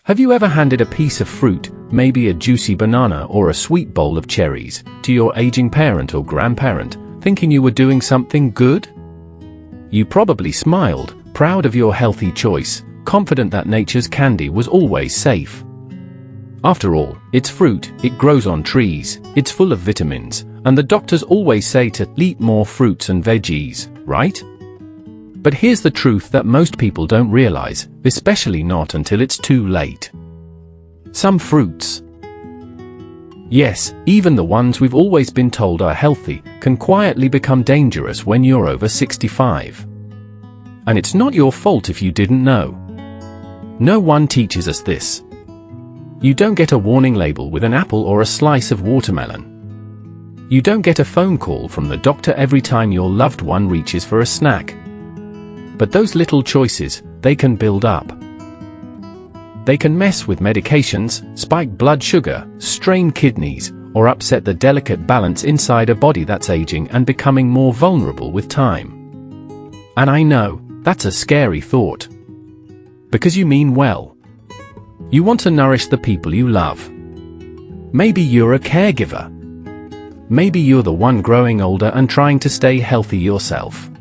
Have you ever handed a piece of fruit, maybe a juicy banana or a sweet bowl of cherries, to your aging parent or grandparent, thinking you were doing something good? You probably smiled, proud of your healthy choice, confident that nature's candy was always safe. After all, it's fruit, it grows on trees, it's full of vitamins, and the doctors always say to eat more fruits and veggies, right? But here's the truth that most people don't realize, especially not until it's too late. Some fruits, yes, even the ones we've always been told are healthy, can quietly become dangerous when you're over 65. And it's not your fault if you didn't know. No one teaches us this. You don't get a warning label with an apple or a slice of watermelon. You don't get a phone call from the doctor every time your loved one reaches for a snack. But those little choices, they can build up. They can mess with medications, spike blood sugar, strain kidneys, or upset the delicate balance inside a body that's aging and becoming more vulnerable with time. And I know, that's a scary thought. Because you mean well. You want to nourish the people you love. Maybe you're a caregiver. Maybe you're the one growing older and trying to stay healthy yourself.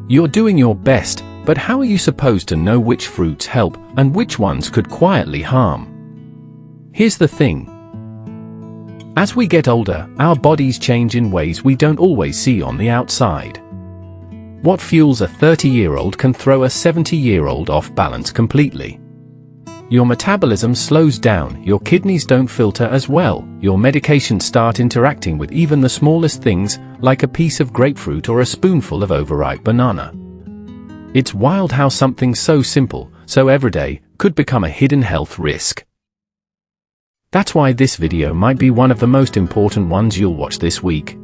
You're doing your best, but how are you supposed to know which fruits help and which ones could quietly harm? Here's the thing. As we get older, our bodies change in ways we don't always see on the outside. What fuels a 30-year-old can throw a 70-year-old off balance completely. Your metabolism slows down, your kidneys don't filter as well, your medications start interacting with even the smallest things, like a piece of grapefruit or a spoonful of overripe banana. It's wild how something so simple, so everyday, could become a hidden health risk. That's why this video might be one of the most important ones you'll watch this week.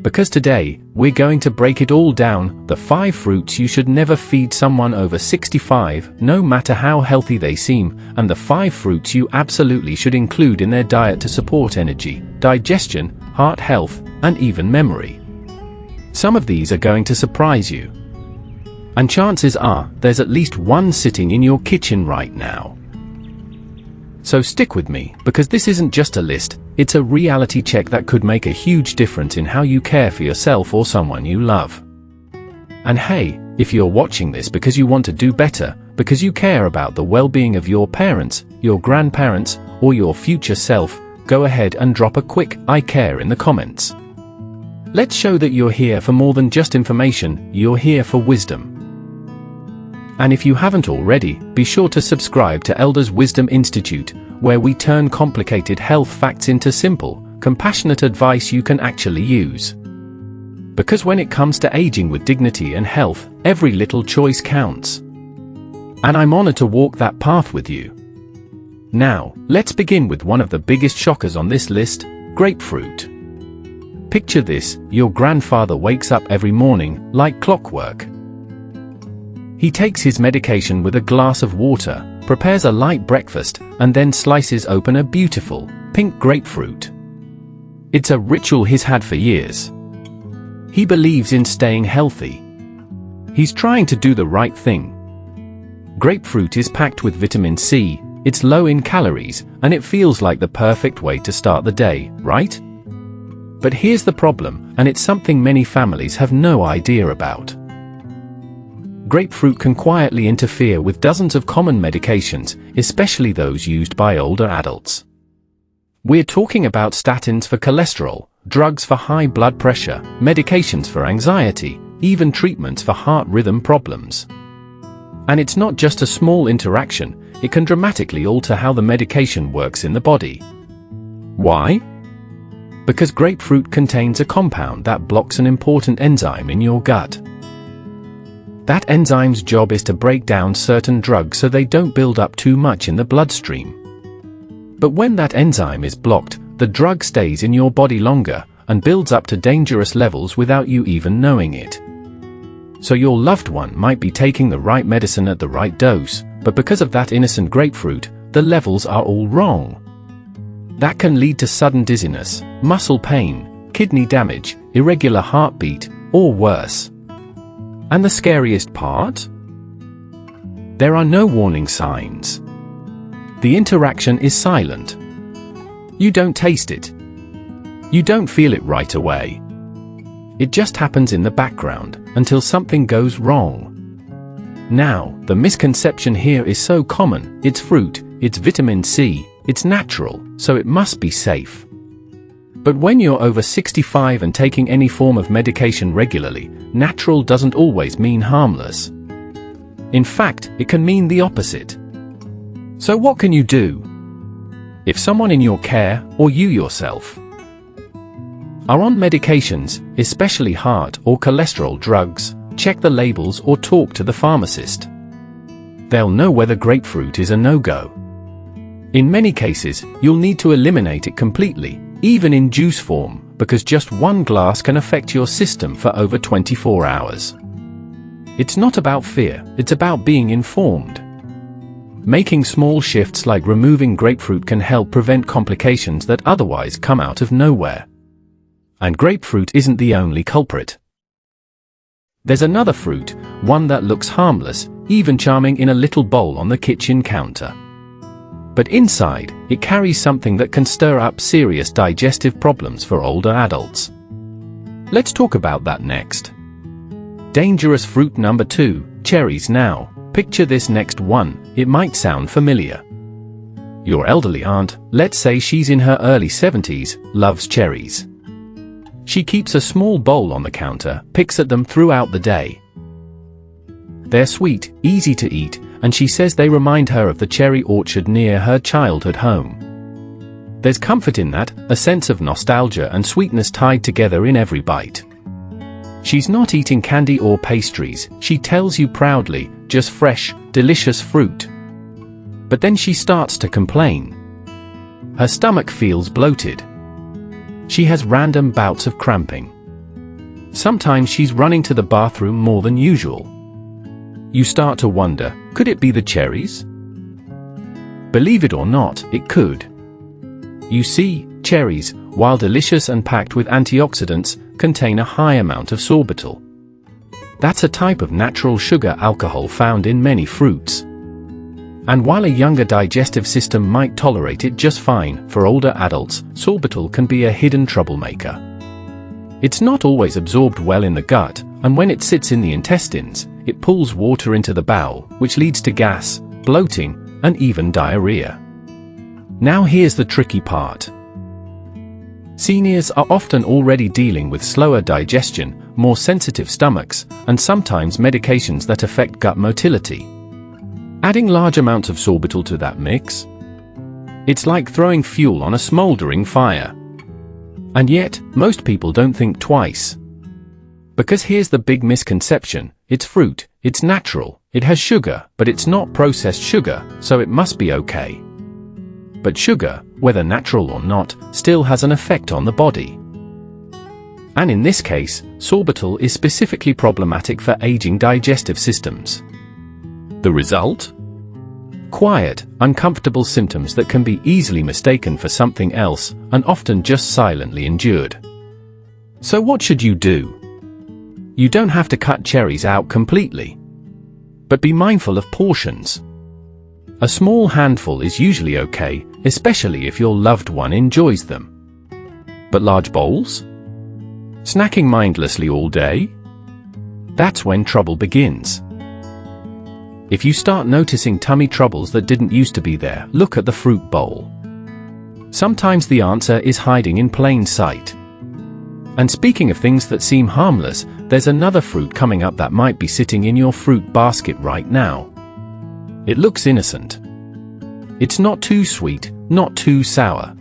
Because today, we're going to break it all down, the 5 fruits you should never feed someone over 65, no matter how healthy they seem, and the 5 fruits you absolutely should include in their diet to support energy, digestion, heart health, and even memory. Some of these are going to surprise you. And chances are, there's at least one sitting in your kitchen right now. So stick with me, because this isn't just a list, it's a reality check that could make a huge difference in how you care for yourself or someone you love. And hey, if you're watching this because you want to do better, because you care about the well-being of your parents, your grandparents, or your future self, go ahead and drop a quick "I care" in the comments. Let's show that you're here for more than just information, you're here for wisdom. And if you haven't already, be sure to subscribe to Elders Wisdom Institute, where we turn complicated health facts into simple, compassionate advice you can actually use. Because when it comes to aging with dignity and health, every little choice counts. And I'm honored to walk that path with you. Now, let's begin with one of the biggest shockers on this list, grapefruit. Picture this, your grandfather wakes up every morning, like clockwork. He takes his medication with a glass of water, prepares a light breakfast, and then slices open a beautiful, pink grapefruit. It's a ritual he's had for years. He believes in staying healthy. He's trying to do the right thing. Grapefruit is packed with vitamin C, it's low in calories, and it feels like the perfect way to start the day, right? But here's the problem, and it's something many families have no idea about. Grapefruit can quietly interfere with dozens of common medications, especially those used by older adults. We're talking about statins for cholesterol, drugs for high blood pressure, medications for anxiety, even treatments for heart rhythm problems. And it's not just a small interaction, it can dramatically alter how the medication works in the body. Why? Because grapefruit contains a compound that blocks an important enzyme in your gut. That enzyme's job is to break down certain drugs so they don't build up too much in the bloodstream. But when that enzyme is blocked, the drug stays in your body longer and builds up to dangerous levels without you even knowing it. So your loved one might be taking the right medicine at the right dose, but because of that innocent grapefruit, the levels are all wrong. That can lead to sudden dizziness, muscle pain, kidney damage, irregular heartbeat, or worse. And the scariest part? There are no warning signs. The interaction is silent. You don't taste it. You don't feel it right away. It just happens in the background, until something goes wrong. Now, the misconception here is so common: it's fruit, it's vitamin C, it's natural, so it must be safe. But when you're over 65 and taking any form of medication regularly, natural doesn't always mean harmless. In fact, it can mean the opposite. So what can you do? If someone in your care, or you yourself, are on medications, especially heart or cholesterol drugs, check the labels or talk to the pharmacist. They'll know whether grapefruit is a no-go. In many cases, you'll need to eliminate it completely, even in juice form, because just one glass can affect your system for over 24 hours. It's not about fear, it's about being informed. Making small shifts like removing grapefruit can help prevent complications that otherwise come out of nowhere. And grapefruit isn't the only culprit. There's another fruit, one that looks harmless, even charming in a little bowl on the kitchen counter. But inside, it carries something that can stir up serious digestive problems for older adults. Let's talk about that next. Dangerous fruit number 2, cherries. Now, picture this next one, it might sound familiar. Your elderly aunt, let's say she's in her early 70s, loves cherries. She keeps a small bowl on the counter, picks at them throughout the day. They're sweet, easy to eat, and she says they remind her of the cherry orchard near her childhood home. There's comfort in that, a sense of nostalgia and sweetness tied together in every bite. She's not eating candy or pastries, she tells you proudly, just fresh, delicious fruit. But then she starts to complain. Her stomach feels bloated. She has random bouts of cramping. Sometimes she's running to the bathroom more than usual. You start to wonder, could it be the cherries? Believe it or not, it could. You see, cherries, while delicious and packed with antioxidants, contain a high amount of sorbitol. That's a type of natural sugar alcohol found in many fruits. And while a younger digestive system might tolerate it just fine, for older adults, sorbitol can be a hidden troublemaker. It's not always absorbed well in the gut, and when it sits in the intestines, it pulls water into the bowel, which leads to gas, bloating, and even diarrhea. Now here's the tricky part. Seniors are often already dealing with slower digestion, more sensitive stomachs, and sometimes medications that affect gut motility. Adding large amounts of sorbitol to that mix? It's like throwing fuel on a smoldering fire. And yet, most people don't think twice. Because here's the big misconception: it's fruit, it's natural, it has sugar, but it's not processed sugar, so it must be okay. But sugar, whether natural or not, still has an effect on the body. And in this case, sorbitol is specifically problematic for aging digestive systems. The result? Quiet, uncomfortable symptoms that can be easily mistaken for something else, and often just silently endured. So what should you do? You don't have to cut cherries out completely. But be mindful of portions. A small handful is usually okay, especially if your loved one enjoys them. But large bowls? Snacking mindlessly all day? That's when trouble begins. If you start noticing tummy troubles that didn't used to be there, look at the fruit bowl. Sometimes the answer is hiding in plain sight. And speaking of things that seem harmless, there's another fruit coming up that might be sitting in your fruit basket right now. It looks innocent. It's not too sweet, not too sour.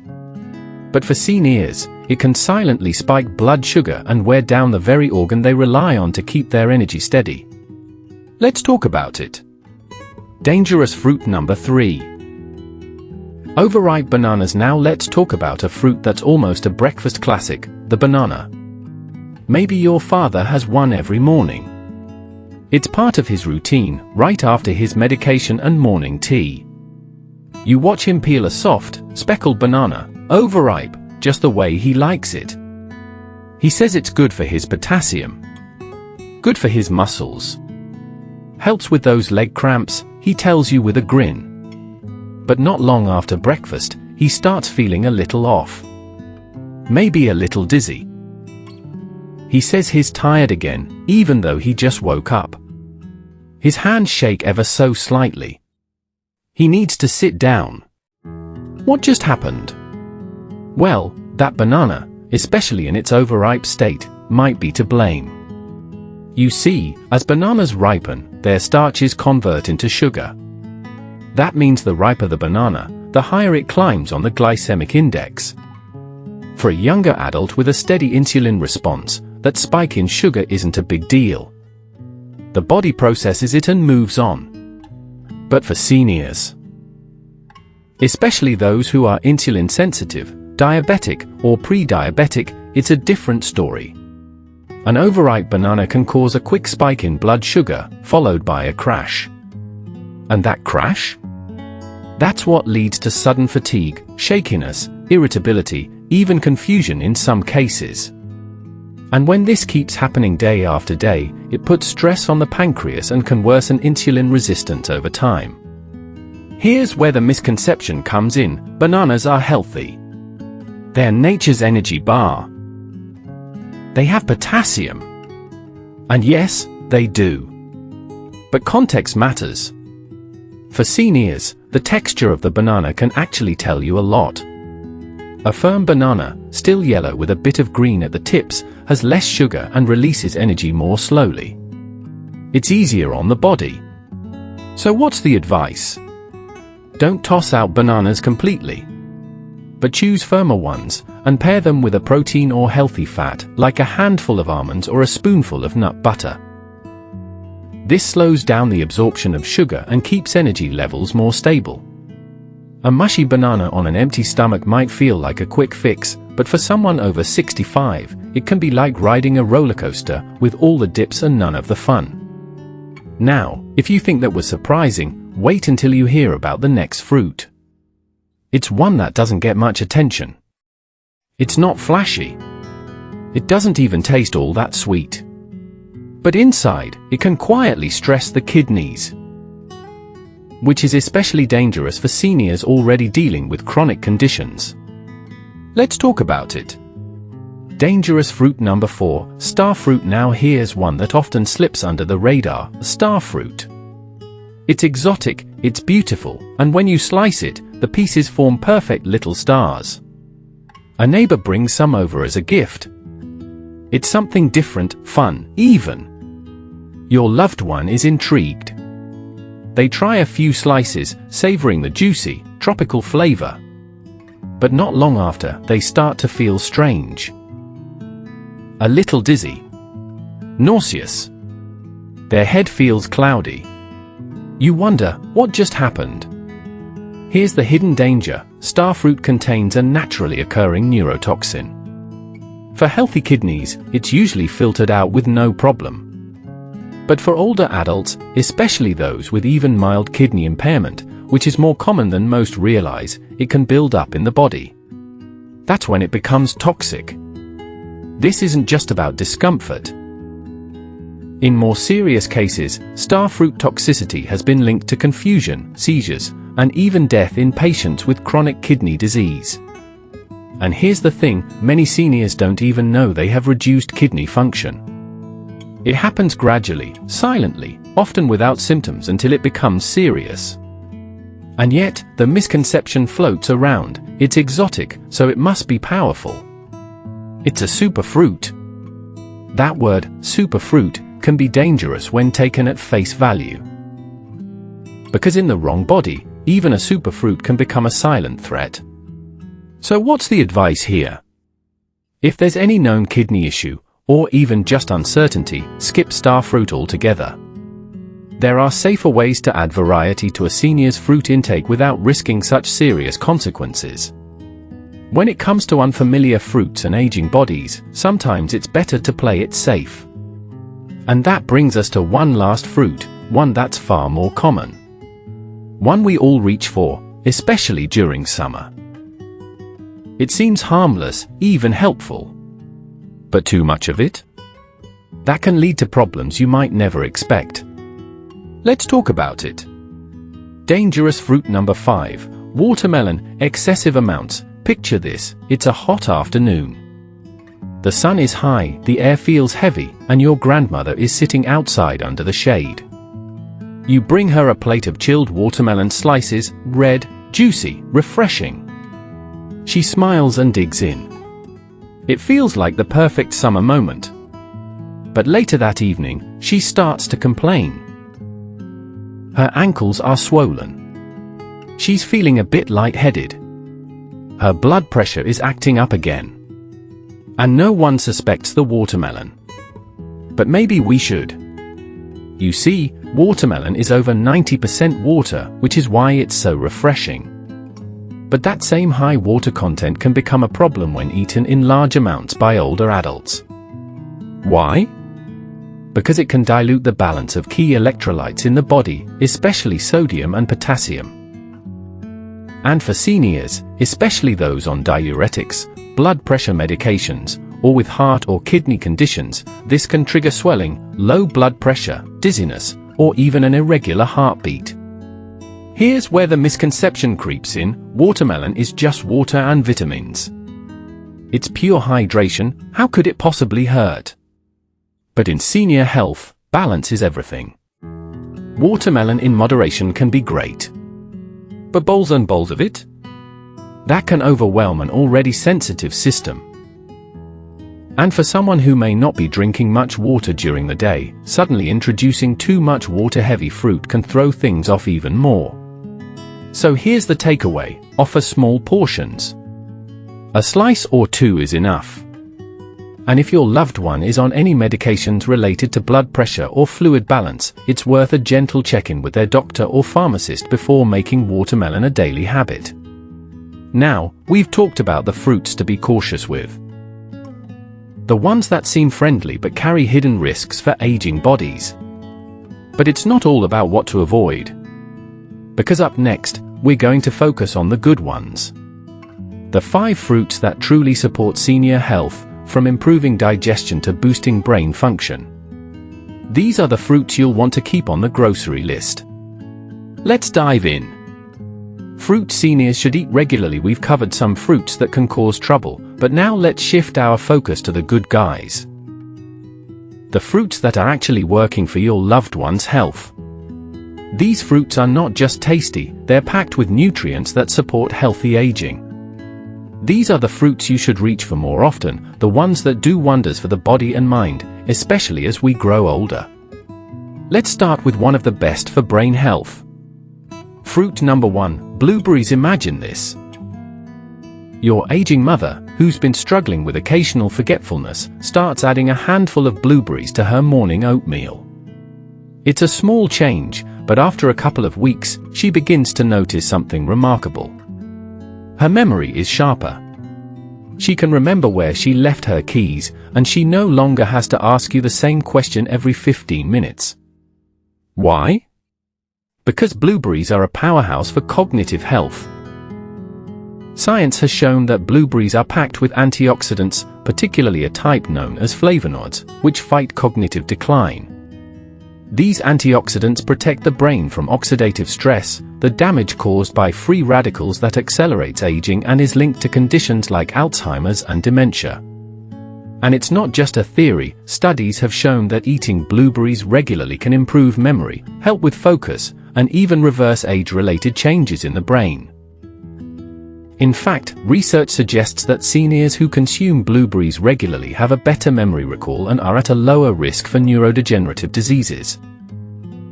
But for seniors, it can silently spike blood sugar and wear down the very organ they rely on to keep their energy steady. Let's talk about it. Dangerous fruit number 3. Overripe bananas. Now let's talk about a fruit that's almost a breakfast classic, the banana. Maybe your father has one every morning. It's part of his routine, right after his medication and morning tea. You watch him peel a soft, speckled banana, overripe, just the way he likes it. He says it's good for his potassium, good for his muscles, helps with those leg cramps, he tells you with a grin. but not long after breakfast, he starts feeling a little off. Maybe a little dizzy. He says he's tired again, even though he just woke up. His hands shake ever so slightly. He needs to sit down. What just happened? Well, that banana, especially in its overripe state, might be to blame. You see, as bananas ripen, their starches convert into sugar. That means the riper the banana, the higher it climbs on the glycemic index. For a younger adult with a steady insulin response, that spike in sugar isn't a big deal. The body processes it and moves on. But for seniors, especially those who are insulin sensitive, diabetic, or pre-diabetic, it's a different story. An overripe banana can cause a quick spike in blood sugar, followed by a crash. And that crash? That's what leads to sudden fatigue, shakiness, irritability, even confusion in some cases. And when this keeps happening day after day, it puts stress on the pancreas and can worsen insulin resistance over time. Here's where the misconception comes in: bananas are healthy. They're nature's energy bar. They have potassium. And yes, they do. But context matters. For seniors, the texture of the banana can actually tell you a lot. A firm banana, still yellow with a bit of green at the tips, has less sugar and releases energy more slowly. It's easier on the body. So what's the advice? Don't toss out bananas completely, but choose firmer ones, and pair them with a protein or healthy fat, like a handful of almonds or a spoonful of nut butter. This slows down the absorption of sugar and keeps energy levels more stable. A mushy banana on an empty stomach might feel like a quick fix, but for someone over 65, it can be like riding a roller coaster with all the dips and none of the fun. Now, if you think that was surprising, wait until you hear about the next fruit. It's one that doesn't get much attention. It's not flashy. It doesn't even taste all that sweet. But inside, it can quietly stress the kidneys, which is especially dangerous for seniors already dealing with chronic conditions. Let's talk about it. Dangerous fruit number 4, starfruit. Now here's one that often slips under the radar: starfruit. It's exotic, it's beautiful, and when you slice it, the pieces form perfect little stars. A neighbor brings some over as a gift. It's something different, fun, even. Your loved one is intrigued. They try a few slices, savoring the juicy, tropical flavor. But not long after, they start to feel strange. A little dizzy. Nauseous. Their head feels cloudy. You wonder, what just happened? Here's the hidden danger: starfruit contains a naturally occurring neurotoxin. For healthy kidneys, it's usually filtered out with no problem. But for older adults, especially those with even mild kidney impairment, which is more common than most realize, it can build up in the body. That's when it becomes toxic. This isn't just about discomfort. In more serious cases, starfruit toxicity has been linked to confusion, seizures, and even death in patients with chronic kidney disease. And here's the thing: many seniors don't even know they have reduced kidney function. It happens gradually, silently, often without symptoms until it becomes serious. And yet, the misconception floats around: it's exotic, so it must be powerful. It's a superfruit. That word, superfruit, can be dangerous when taken at face value. Because in the wrong body, even a superfruit can become a silent threat. So what's the advice here? If there's any known kidney issue, or even just uncertainty, skip starfruit altogether. There are safer ways to add variety to a senior's fruit intake without risking such serious consequences. When it comes to unfamiliar fruits and aging bodies, sometimes it's better to play it safe. And that brings us to one last fruit, one that's far more common. One we all reach for, especially during summer. It seems harmless, even helpful. But too much of it? That can lead to problems you might never expect. Let's talk about it. Dangerous fruit number 5, Watermelon, excessive amounts. Picture this, it's a hot afternoon. The sun is high, the air feels heavy, and your grandmother is sitting outside under the shade. You bring her a plate of chilled watermelon slices, red, juicy, refreshing. She smiles and digs in. It feels like the perfect summer moment. But later that evening, she starts to complain. Her ankles are swollen. She's feeling a bit lightheaded. Her blood pressure is acting up again. And no one suspects the watermelon. But maybe we should. You see, watermelon is over 90% water, which is why it's so refreshing. But that same high water content can become a problem when eaten in large amounts by older adults. Why? Because it can dilute the balance of key electrolytes in the body, especially sodium and potassium. And for seniors, especially those on diuretics, blood pressure medications, or with heart or kidney conditions, this can trigger swelling, low blood pressure, dizziness, or even an irregular heartbeat. Here's where the misconception creeps in: watermelon is just water and vitamins. It's pure hydration, how could it possibly hurt? But in senior health, balance is everything. Watermelon in moderation can be great. But bowls and bowls of it? That can overwhelm an already sensitive system. And for someone who may not be drinking much water during the day, suddenly introducing too much water-heavy fruit can throw things off even more. So here's the takeaway: offer small portions. A slice or two is enough. And if your loved one is on any medications related to blood pressure or fluid balance, it's worth a gentle check-in with their doctor or pharmacist before making watermelon a daily habit. Now, we've talked about the fruits to be cautious with. The ones that seem friendly but carry hidden risks for aging bodies. But it's not all about what to avoid. Because up next, we're going to focus on the good ones. The 5 fruits that truly support senior health, from improving digestion to boosting brain function. These are the fruits you'll want to keep on the grocery list. Let's dive in. Fruit seniors should eat regularly. We've covered some fruits that can cause trouble, but now let's shift our focus to the good guys. The fruits that are actually working for your loved one's health. These fruits are not just tasty, they're packed with nutrients that support healthy aging. These are the fruits you should reach for more often, the ones that do wonders for the body and mind, especially as we grow older. Let's start with one of the best for brain health. Fruit number 1, blueberries. Imagine this. Your aging mother, who's been struggling with occasional forgetfulness, starts adding a handful of blueberries to her morning oatmeal. It's a small change, but after a couple of weeks, she begins to notice something remarkable. Her memory is sharper. She can remember where she left her keys, and she no longer has to ask you the same question every 15 minutes. Why? Because blueberries are a powerhouse for cognitive health. Science has shown that blueberries are packed with antioxidants, particularly a type known as flavonoids, which fight cognitive decline. These antioxidants protect the brain from oxidative stress, the damage caused by free radicals that accelerates aging and is linked to conditions like Alzheimer's and dementia. And it's not just a theory, studies have shown that eating blueberries regularly can improve memory, help with focus, and even reverse age-related changes in the brain. In fact, research suggests that seniors who consume blueberries regularly have a better memory recall and are at a lower risk for neurodegenerative diseases.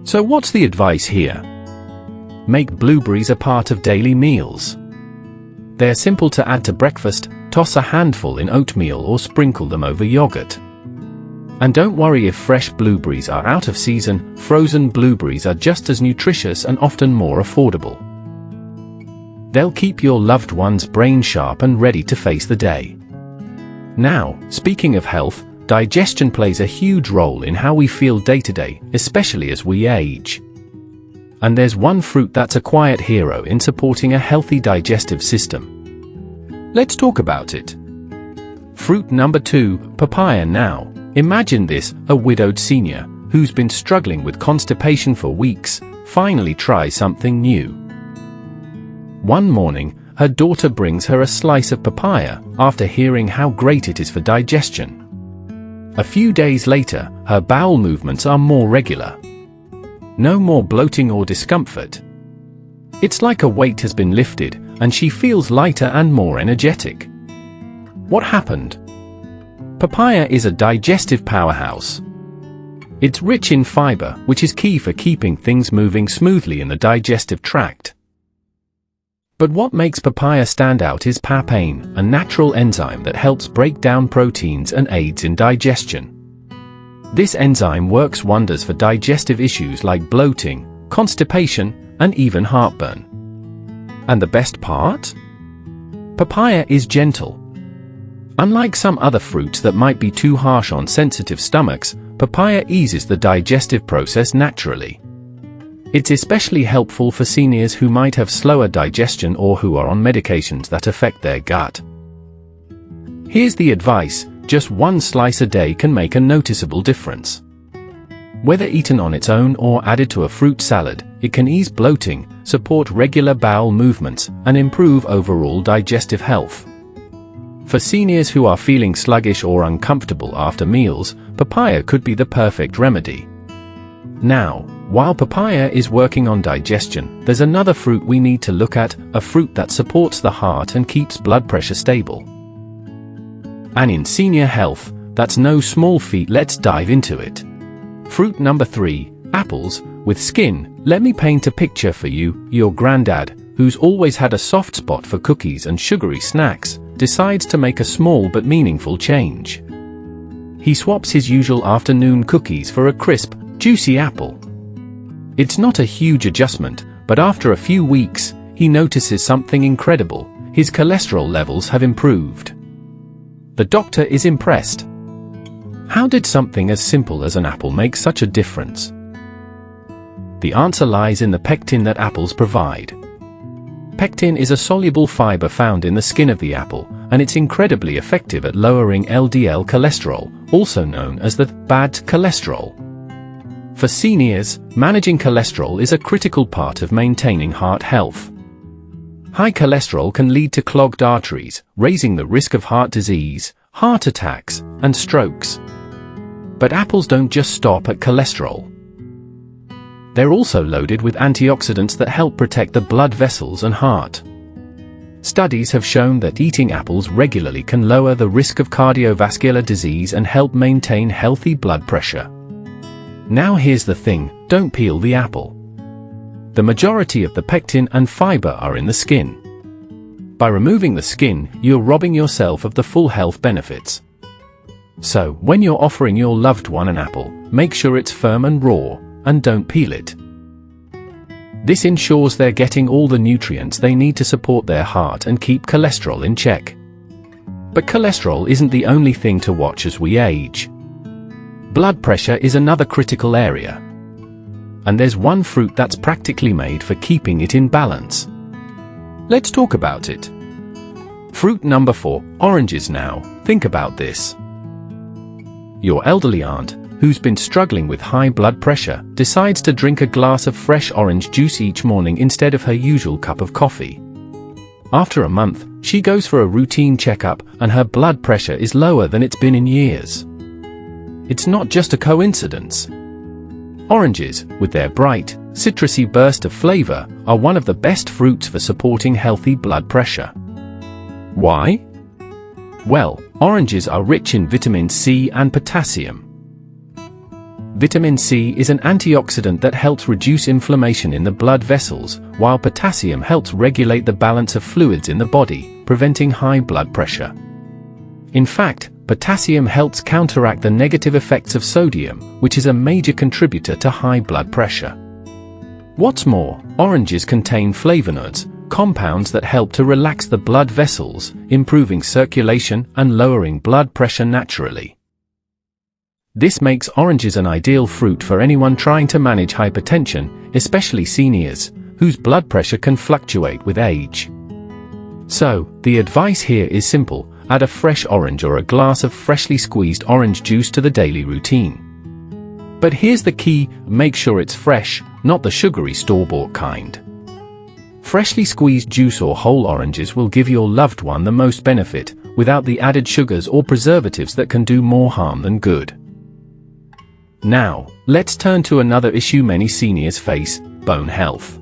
So what's the advice here? Make blueberries a part of daily meals. They're simple to add to breakfast, toss a handful in oatmeal or sprinkle them over yogurt. And don't worry if fresh blueberries are out of season, frozen blueberries are just as nutritious and often more affordable. They'll keep your loved one's brain sharp and ready to face the day. Now, speaking of health, digestion plays a huge role in how we feel day to day, especially as we age. And there's one fruit that's a quiet hero in supporting a healthy digestive system. Let's talk about it. Fruit number 2, papaya. Now, imagine this: a widowed senior, who's been struggling with constipation for weeks, finally tries something new. One morning, her daughter brings her a slice of papaya after hearing how great it is for digestion. A few days later, her bowel movements are more regular. No more bloating or discomfort. It's like a weight has been lifted, and she feels lighter and more energetic. What happened? Papaya is a digestive powerhouse. It's rich in fiber, which is key for keeping things moving smoothly in the digestive tract. But what makes papaya stand out is papain, a natural enzyme that helps break down proteins and aids in digestion. This enzyme works wonders for digestive issues like bloating, constipation, and even heartburn. And the best part? Papaya is gentle. Unlike some other fruits that might be too harsh on sensitive stomachs, papaya eases the digestive process naturally. It's especially helpful for seniors who might have slower digestion or who are on medications that affect their gut. Here's the advice: just one slice a day can make a noticeable difference. Whether eaten on its own or added to a fruit salad, it can ease bloating, support regular bowel movements, and improve overall digestive health. For seniors who are feeling sluggish or uncomfortable after meals, papaya could be the perfect remedy. Now, while papaya is working on digestion, there's another fruit we need to look at, a fruit that supports the heart and keeps blood pressure stable. And in senior health, that's no small feat. Let's dive into it. Fruit number 3, apples, with skin. Let me paint a picture for you. Your granddad, who's always had a soft spot for cookies and sugary snacks, decides to make a small but meaningful change. He swaps his usual afternoon cookies for a crisp, juicy apple. It's not a huge adjustment, but after a few weeks, he notices something incredible. His cholesterol levels have improved. The doctor is impressed. How did something as simple as an apple make such a difference? The answer lies in the pectin that apples provide. Pectin is a soluble fiber found in the skin of the apple, and it's incredibly effective at lowering LDL cholesterol, also known as the bad cholesterol. For seniors, managing cholesterol is a critical part of maintaining heart health. High cholesterol can lead to clogged arteries, raising the risk of heart disease, heart attacks, and strokes. But apples don't just stop at cholesterol. They're also loaded with antioxidants that help protect the blood vessels and heart. Studies have shown that eating apples regularly can lower the risk of cardiovascular disease and help maintain healthy blood pressure. Now here's the thing, don't peel the apple. The majority of the pectin and fiber are in the skin. By removing the skin, you're robbing yourself of the full health benefits. So, when you're offering your loved one an apple, make sure it's firm and raw, and don't peel it. This ensures they're getting all the nutrients they need to support their heart and keep cholesterol in check. But cholesterol isn't the only thing to watch as we age. Blood pressure is another critical area. And there's one fruit that's practically made for keeping it in balance. Let's talk about it. Fruit number 4, oranges. Now, think about this. Your elderly aunt, who's been struggling with high blood pressure, decides to drink a glass of fresh orange juice each morning instead of her usual cup of coffee. After a month, she goes for a routine checkup, and her blood pressure is lower than it's been in years. It's not just a coincidence. Oranges, with their bright, citrusy burst of flavor, are one of the best fruits for supporting healthy blood pressure. Why? Well, oranges are rich in vitamin C and potassium. Vitamin C is an antioxidant that helps reduce inflammation in the blood vessels, while potassium helps regulate the balance of fluids in the body, preventing high blood pressure. In fact, potassium helps counteract the negative effects of sodium, which is a major contributor to high blood pressure. What's more, oranges contain flavonoids, compounds that help to relax the blood vessels, improving circulation and lowering blood pressure naturally. This makes oranges an ideal fruit for anyone trying to manage hypertension, especially seniors, whose blood pressure can fluctuate with age. So, the advice here is simple: add a fresh orange or a glass of freshly squeezed orange juice to the daily routine. But here's the key: make sure it's fresh, not the sugary store-bought kind. Freshly squeezed juice or whole oranges will give your loved one the most benefit, without the added sugars or preservatives that can do more harm than good. Now, let's turn to another issue many seniors face: bone health.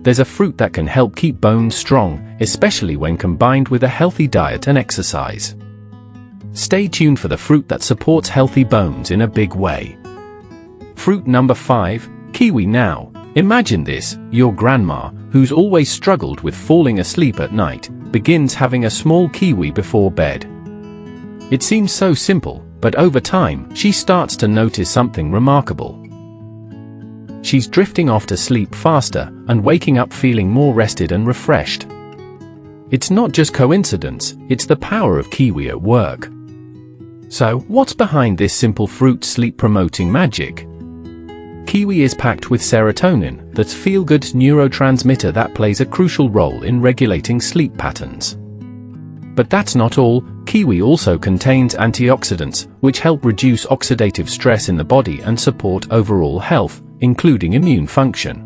There's a fruit that can help keep bones strong, especially when combined with a healthy diet and exercise. Stay tuned for the fruit that supports healthy bones in a big way. Fruit number 5, kiwi. Now, imagine this: your grandma, who's always struggled with falling asleep at night, begins having a small kiwi before bed. It seems so simple, but over time, she starts to notice something remarkable. She's drifting off to sleep faster and waking up feeling more rested and refreshed. It's not just coincidence, it's the power of kiwi at work. So, what's behind this simple fruit sleep-promoting magic? Kiwi is packed with serotonin, that feel-good neurotransmitter that plays a crucial role in regulating sleep patterns. But that's not all. Kiwi also contains antioxidants, which help reduce oxidative stress in the body and support overall health, including immune function.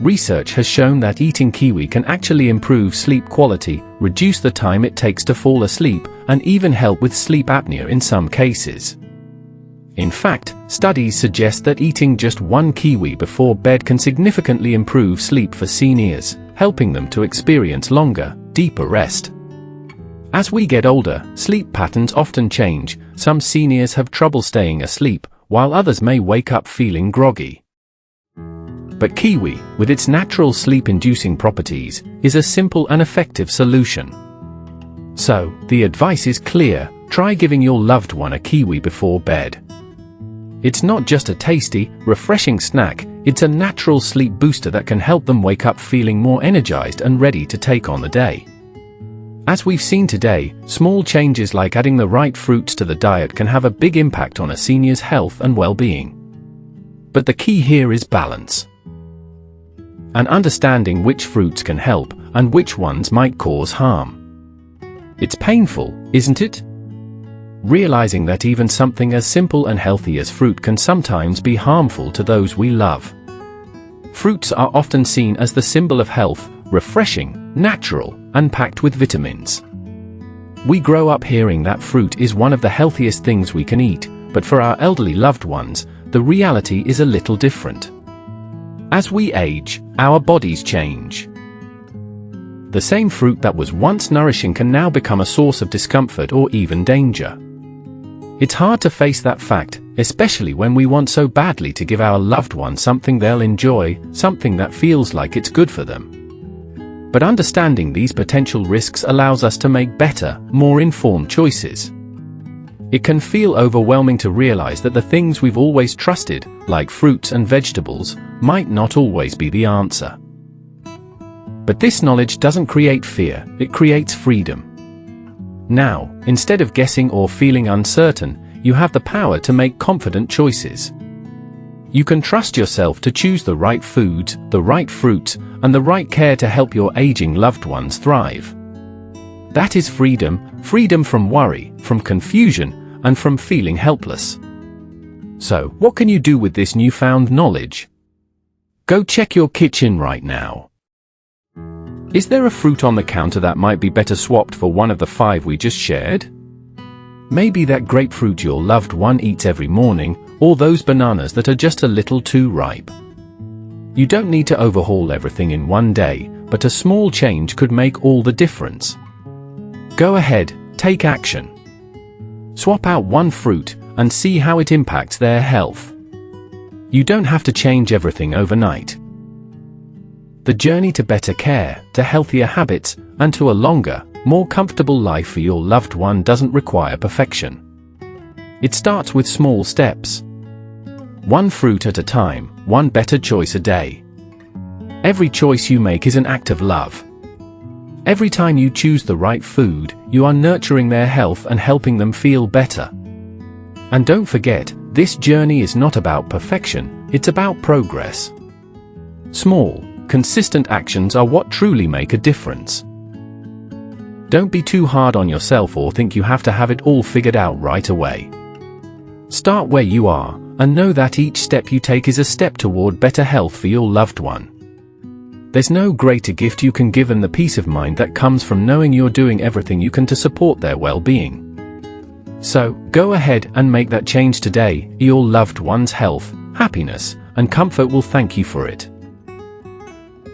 Research has shown that eating kiwi can actually improve sleep quality, reduce the time it takes to fall asleep, and even help with sleep apnea in some cases. In fact, studies suggest that eating just one kiwi before bed can significantly improve sleep for seniors, helping them to experience longer, deeper rest. As we get older, sleep patterns often change. Some seniors have trouble staying asleep, while others may wake up feeling groggy. But kiwi, with its natural sleep-inducing properties, is a simple and effective solution. So, the advice is clear: try giving your loved one a kiwi before bed. It's not just a tasty, refreshing snack, it's a natural sleep booster that can help them wake up feeling more energized and ready to take on the day. As we've seen today, small changes like adding the right fruits to the diet can have a big impact on a senior's health and well-being. But the key here is balance. And understanding which fruits can help, and which ones might cause harm. It's painful, isn't it? Realizing that even something as simple and healthy as fruit can sometimes be harmful to those we love. Fruits are often seen as the symbol of health, refreshing, natural, and packed with vitamins. We grow up hearing that fruit is one of the healthiest things we can eat, but for our elderly loved ones, the reality is a little different. As we age, our bodies change. The same fruit that was once nourishing can now become a source of discomfort or even danger. It's hard to face that fact, especially when we want so badly to give our loved one something they'll enjoy, something that feels like it's good for them. But understanding these potential risks allows us to make better, more informed choices. It can feel overwhelming to realize that the things we've always trusted, like fruits and vegetables, might not always be the answer. But this knowledge doesn't create fear, it creates freedom. Now, instead of guessing or feeling uncertain, you have the power to make confident choices. You can trust yourself to choose the right foods, the right fruits, and the right care to help your aging loved ones thrive. That is freedom, freedom from worry, from confusion, and from feeling helpless. So, what can you do with this newfound knowledge? Go check your kitchen right now. Is there a fruit on the counter that might be better swapped for one of the 5 we just shared? Maybe that grapefruit your loved one eats every morning, or those bananas that are just a little too ripe. You don't need to overhaul everything in one day, but a small change could make all the difference. Go ahead, take action. Swap out one fruit, and see how it impacts their health. You don't have to change everything overnight. The journey to better care, to healthier habits, and to a longer, more comfortable life for your loved one doesn't require perfection. It starts with small steps. One fruit at a time, one better choice a day. Every choice you make is an act of love. Every time you choose the right food, you are nurturing their health and helping them feel better. And don't forget, this journey is not about perfection, it's about progress. Small, consistent actions are what truly make a difference. Don't be too hard on yourself or think you have to have it all figured out right away. Start where you are, and know that each step you take is a step toward better health for your loved one. There's no greater gift you can give than the peace of mind that comes from knowing you're doing everything you can to support their well-being. So, go ahead and make that change today. Your loved one's health, happiness, and comfort will thank you for it.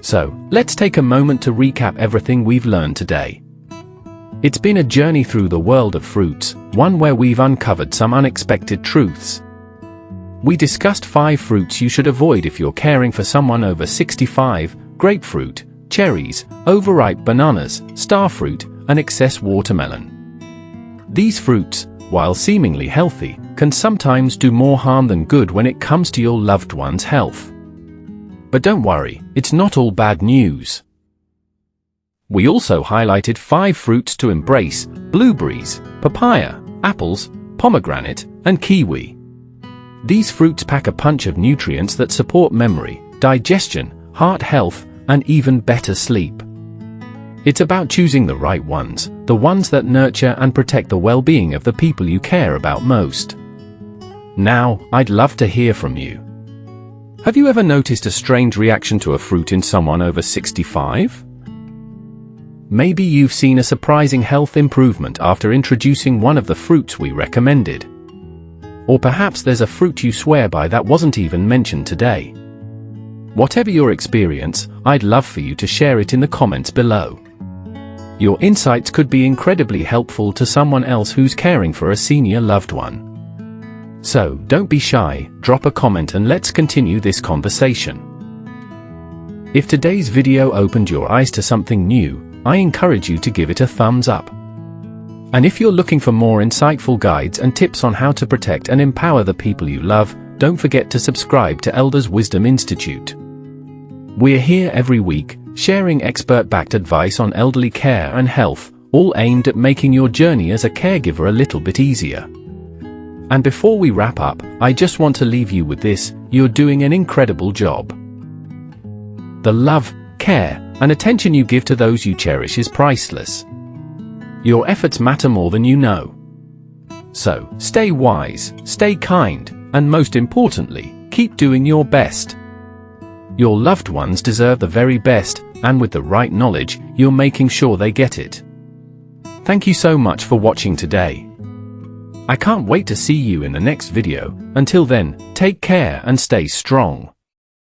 So, let's take a moment to recap everything we've learned today. It's been a journey through the world of fruits, one where we've uncovered some unexpected truths. We discussed 5 fruits you should avoid if you're caring for someone over 65: grapefruit, cherries, overripe bananas, starfruit, and excess watermelon. These fruits, while seemingly healthy, can sometimes do more harm than good when it comes to your loved one's health. But don't worry, it's not all bad news. We also highlighted 5 fruits to embrace: blueberries, papaya, apples, pomegranate, and kiwi. These fruits pack a punch of nutrients that support memory, digestion, heart health, and even better sleep. It's about choosing the right ones, the ones that nurture and protect the well-being of the people you care about most. Now, I'd love to hear from you. Have you ever noticed a strange reaction to a fruit in someone over 65? Maybe you've seen a surprising health improvement after introducing one of the fruits we recommended. Or perhaps there's a fruit you swear by that wasn't even mentioned today. Whatever your experience, I'd love for you to share it in the comments below. Your insights could be incredibly helpful to someone else who's caring for a senior loved one. So, don't be shy, drop a comment and let's continue this conversation. If today's video opened your eyes to something new, I encourage you to give it a thumbs up. And if you're looking for more insightful guides and tips on how to protect and empower the people you love, don't forget to subscribe to Elders Wisdom Institute. We're here every week, sharing expert-backed advice on elderly care and health, all aimed at making your journey as a caregiver a little bit easier. And before we wrap up, I just want to leave you with this: you're doing an incredible job. The love, care, and attention you give to those you cherish is priceless. Your efforts matter more than you know. So, stay wise, stay kind, and most importantly, keep doing your best. Your loved ones deserve the very best, and with the right knowledge, you're making sure they get it. Thank you so much for watching today. I can't wait to see you in the next video. Until then, take care and stay strong.